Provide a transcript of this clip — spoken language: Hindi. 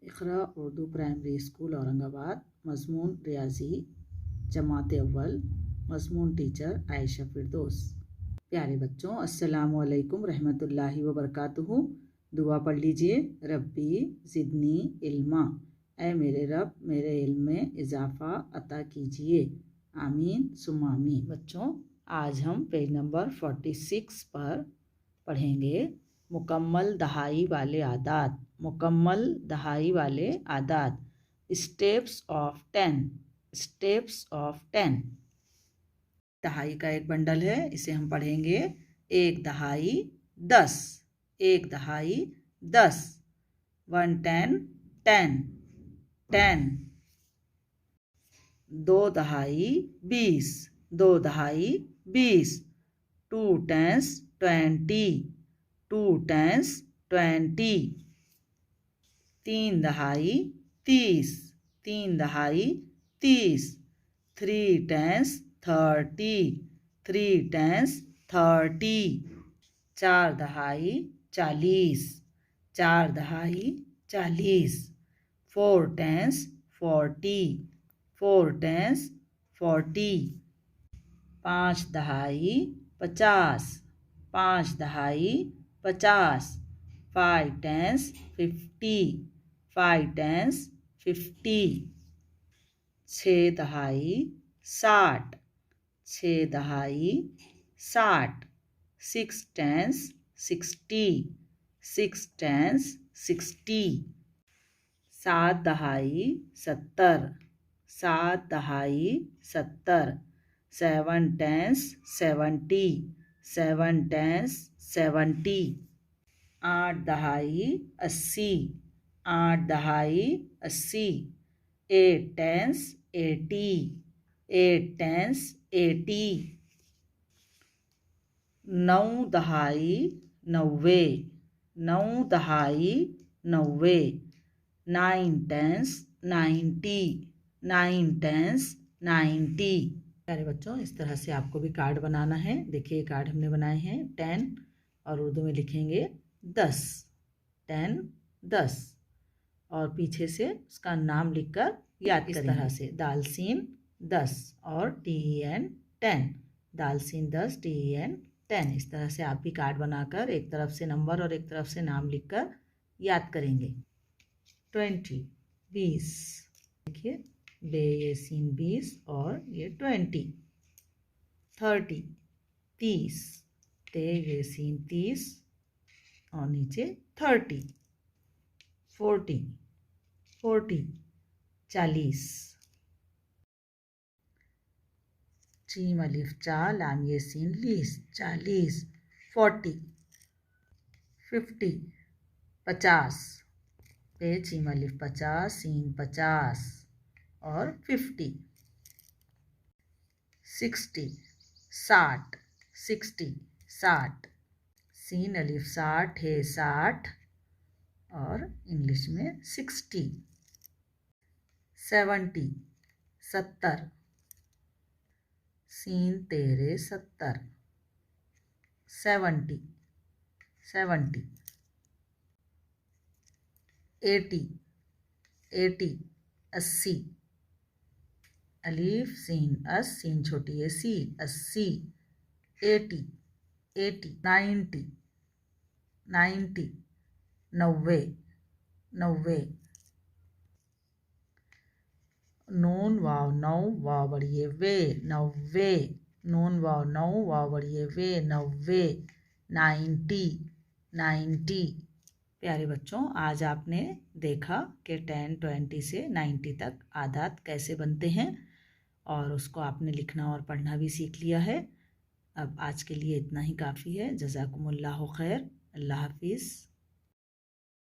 Iqra Urdu primary school Aurangabad. मज़मून रियाज़ी जमात अव्वल। मज़मून टीचर आयशा फिरदौस। प्यारे बच्चों, अस्सलामु अलैकुम रहमतुल्लाहि व बरकातुहू। दुआ पढ़ लीजिए। रब्बी ज़िदनी इल्मा, ऐ मेरे रब मेरे इल्म में इजाफ़ा अता कीजिए। आमीन सुम्मा आमीन। बच्चों, आज हम पेज नंबर 46 पर पढ़ेंगे मुकम्मल दहाई वाले आदात। मुकम्मल दहाई वाले आदात, स्टेप्स ऑफ 10। स्टेप्स ऑफ 10 दहाई का एक बंडल है, इसे हम पढ़ेंगे। एक दहाई 10, एक दहाई 10। 1 10 10 10। दो दहाई 20, दो दहाई 20। 2 10 20, 2 10 20। तीन दहाई 30, तीन दहाई 30। 3 10 30, 3 10 30। चार दहाई 40, चार दहाई 40। 4 10 40, 4 10 40। पाँच दहाई 50, पाँच दहाई 50। 5 10 50, 5 10 50। छः दहाई 60, छः दहाई 60। 6 10 60, 6 10 60। सात दहाई 70, सात दहाई 70। 7 10 70, 7 10 70। आठ दहाई 80, आठ दहाई 80। 8 10 80, 8 10 80। नौ दहाई 90, नौ दहाई 90। 9 10 90, 9 10 90। प्यारे बच्चों, इस तरह से आपको भी कार्ड बनाना है। देखिए कार्ड हमने बनाए हैं 10 और उर्दू में लिखेंगे 10, 10 10। और पीछे से उसका नाम लिखकर याद इस तरह से दालसीन 10 और TEN 10, दालसीन 10 TEN 10। इस तरह से आप भी कार्ड बनाकर एक तरफ से नंबर और एक तरफ से नाम लिखकर याद करेंगे। 20 20, देखिए बे ये सीन 20 और ये 20। 30 30, ते ये सीन 30 और नीचे 30। 40 40 40। चीम अलिफ चा लाम ये सीन लीस 40। 40 50 50, पे चीम अलिफ 50 सीन 50 और 50। 60 60 60 60, सीन अलिफ 60 है 60 और इंग्लिश में 60। 70 70, सीन तेरे 70। 70 70। 80 80 80, अलीफ सीन अस सीन छोटी है सी 80। 80 80। 90 90, 90 90। नून वाव नौ वाव बढ़िए वे 90, नून वाव नौ वाव बढ़िए वे 90। 90 90। प्यारे बच्चों, आज आपने देखा कि 10 20 से 90 तक आदात कैसे बनते हैं और उसको आपने लिखना और पढ़ना भी सीख लिया है। अब आज के लिए इतना ही काफ़ी है। जज़ाकुमुल्लाहु खैर। अल्लाह हाफिज़।